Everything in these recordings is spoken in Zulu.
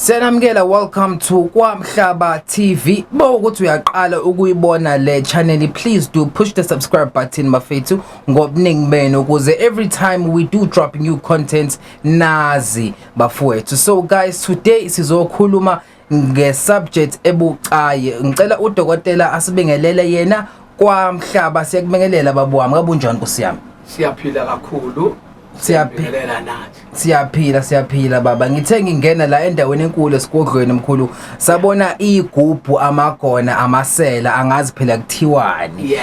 Senamkela, welcome to Kwa-Mhlaba TV. Ukuthi uyaqala ukuyibona le channel, please do push the subscribe button mafethu ngobuningi benu ukuze every time we do drop new content nazi bafowethu. So guys, today sizokhuluma nge-subject ebucayi. Ngicela udokotela asibingelele yena Kwa-Mhlaba. Siyakubingelela babu wami, kabunjani Nkosi yami? Siyaphila kakhulu. Siyaphila baba. Ngithe ngingena la endaweni enkulu esigodlweni mkhulu, sabona igubhu, amagona, amasela, angazi phela kuthiwani.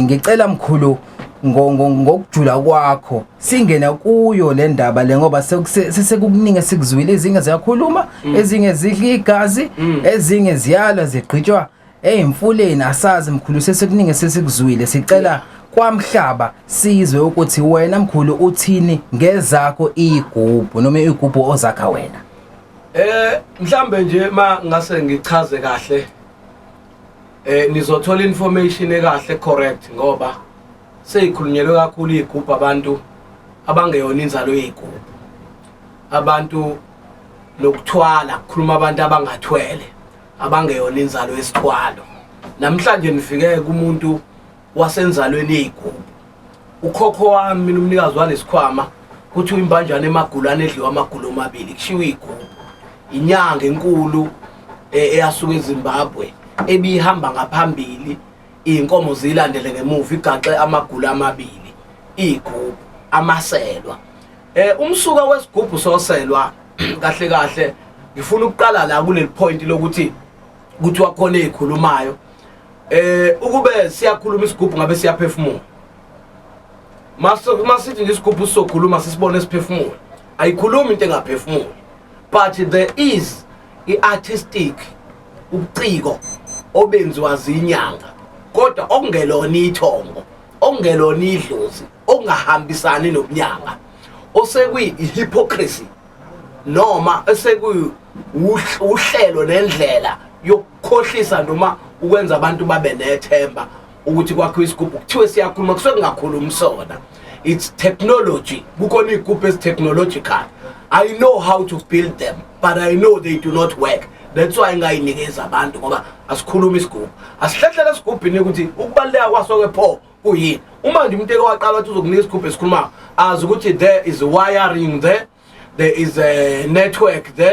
Ngicela mkhulu ngokujula kwakho singena kuyo le ndaba le ngoba sekukuningi sikuzwile, ezinye ziyakhuluma, ezinye zidla igazi, ezinye ziyalwa zigqitshwa emfuleni, asazi mkhulu, sesekuningi sesikuzwile. Sicela Kwa-Mhlaba sizwe ukuthi wena mkhulu uthini ngezakho igubhu noma igubhu ozakha wena. Mhlambe nje ngase ngichaze kahle, nizothola information ekahle correct ngoba seyikhulunyelwe kakhulu igubhu abantu abangeyona inzalo yegubhu, abantu lokuthwala kukhuluma abantu abangathwele abangeyona inzalo yesithwalo. Namhlanje nifike kumuntu wasenzalweni yegubhu. Ukhokho wami mina umnikazi walesikhwama kuthi imbanjana emagulane edliwa amagulo amabili kushiwe igubhu. Inyanga enkulu eyasuka eZimbabwe ebihamba ngaphambili, inkomo zilandele ngemuva igaxe amagulo amabili, igubhu, amaselwa. Umsuka wesigubhu soselwa kahle kahle ngifuna ukuqala la kuleli point lokuthi wakhona ezikhulumayo. Ukube siyakhuluma isigubhu ngabe siyaphefumula. Masithi nje isigubhu sizokhuluma sisibone siphefumula, ayikhulumi into engaphefumuli. But there is artistic ubuciko obenziwa zinyanga, kodwa okungelona ithongo, okungelona idlozi, okungahambisani nobunyanga, osekuyi hypocrisy noma esekuyi uhlelo nendlela yokukhohlisa noma ukwenza abantu babe nethemba ukuthi kwakho isigubhu kuthiwe siyakhuluma kusuke kungakhulumi sona. It's technology. Kukhona igubhu is technological. I know how to build them, but I know they do not work. That's why ngayinikeza abantu ngoba asikhuluma isigubhu. Asihlehlele isigubhini ukuthi ukubaleka kwaso kepho kuyini. Uma nje umuntu ekwaqala ukuthi uzokunika isigubhu esikhuluma, azi ukuthi there is wiring there is a network there.